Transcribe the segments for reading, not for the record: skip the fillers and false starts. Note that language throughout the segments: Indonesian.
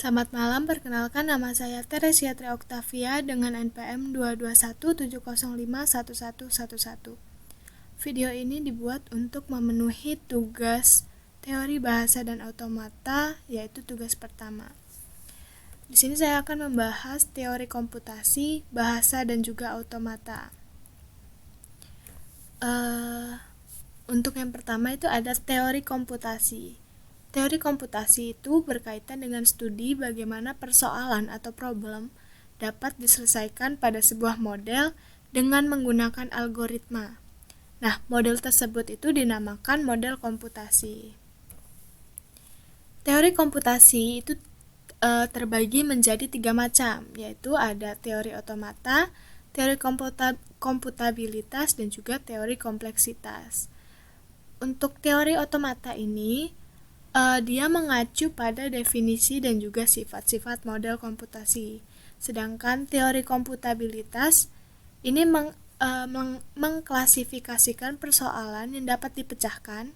Selamat malam, perkenalkan nama saya Teresia Tri Oktavia dengan NPM 221705111. Video ini dibuat untuk memenuhi tugas teori bahasa dan automata, yaitu tugas pertama. Di sini saya akan membahas teori komputasi, bahasa, dan juga automata. Untuk yang pertama itu ada teori komputasi. Teori komputasi itu berkaitan dengan studi bagaimana persoalan atau problem dapat diselesaikan pada sebuah model dengan menggunakan algoritma. Nah, model tersebut itu dinamakan model komputasi. Teori komputasi itu terbagi menjadi 3 macam, yaitu ada teori otomata, teori komputabilitas, dan juga teori kompleksitas. Untuk teori otomata ini, dia mengacu pada definisi dan juga sifat-sifat model komputasi. Sedangkan teori komputabilitas ini mengklasifikasikan persoalan yang dapat dipecahkan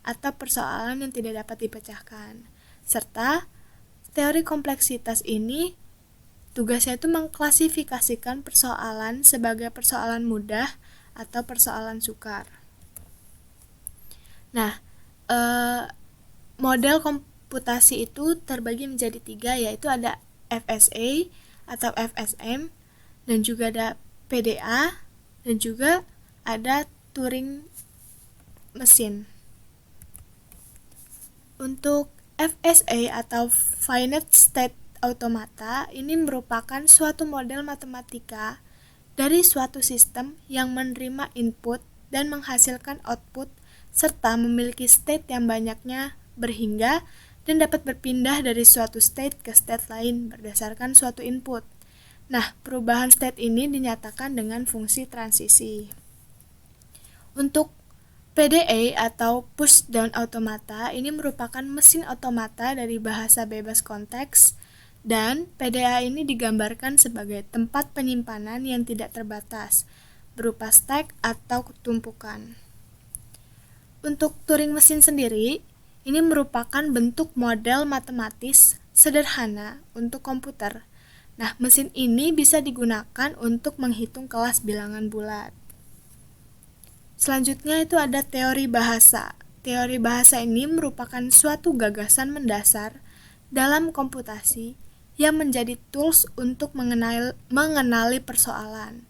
atau persoalan yang tidak dapat dipecahkan. Serta teori kompleksitas ini tugasnya itu mengklasifikasikan persoalan sebagai persoalan mudah atau persoalan sukar. Nah, model komputasi itu terbagi menjadi 3, yaitu ada FSA atau FSM, dan juga ada PDA, dan juga ada Turing mesin. Untuk FSA atau Finite State Automata ini merupakan suatu model matematika dari suatu sistem yang menerima input dan menghasilkan output serta memiliki state yang banyaknya berhingga dan dapat berpindah dari suatu state ke state lain berdasarkan suatu input. Nah, perubahan state ini dinyatakan dengan fungsi transisi. Untuk PDA atau Push Down Automata ini merupakan mesin otomata dari bahasa bebas konteks, dan PDA ini digambarkan sebagai tempat penyimpanan yang tidak terbatas, berupa stack atau tumpukan. Untuk Turing mesin sendiri, ini merupakan bentuk model matematis sederhana untuk komputer. Nah, mesin ini bisa digunakan untuk menghitung kelas bilangan bulat. Selanjutnya itu ada teori bahasa. Teori bahasa ini merupakan suatu gagasan mendasar dalam komputasi yang menjadi tools untuk mengenali persoalan.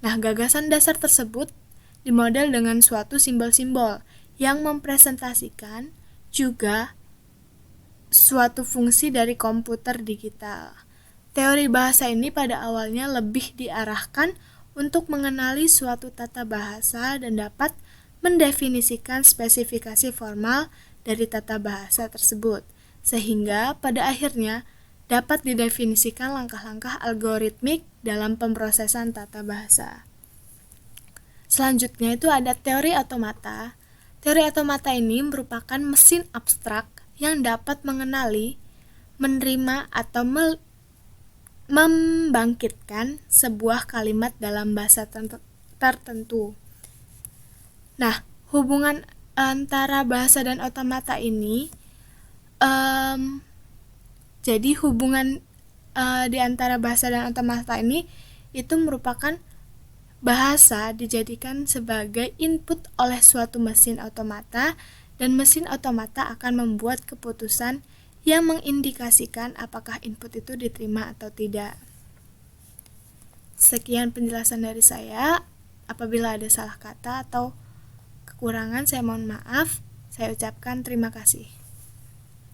Nah, gagasan dasar tersebut dimodel dengan suatu simbol-simbol yang mempresentasikan juga suatu fungsi dari komputer digital. Teori bahasa ini pada awalnya lebih diarahkan untuk mengenali suatu tata bahasa dan dapat mendefinisikan spesifikasi formal dari tata bahasa tersebut, sehingga pada akhirnya dapat didefinisikan langkah-langkah algoritmik dalam pemrosesan tata bahasa. Selanjutnya itu ada teori otomata. Teori otomata ini merupakan mesin abstrak yang dapat mengenali, menerima, atau membangkitkan sebuah kalimat dalam bahasa tertentu. Nah, hubungan antara bahasa dan otomata ini jadi hubungan di antara bahasa dan otomata ini itu merupakan bahasa dijadikan sebagai input oleh suatu mesin otomata, dan mesin otomata akan membuat keputusan yang mengindikasikan apakah input itu diterima atau tidak. Sekian penjelasan dari saya. Apabila ada salah kata atau kekurangan, saya mohon maaf. Saya ucapkan terima kasih.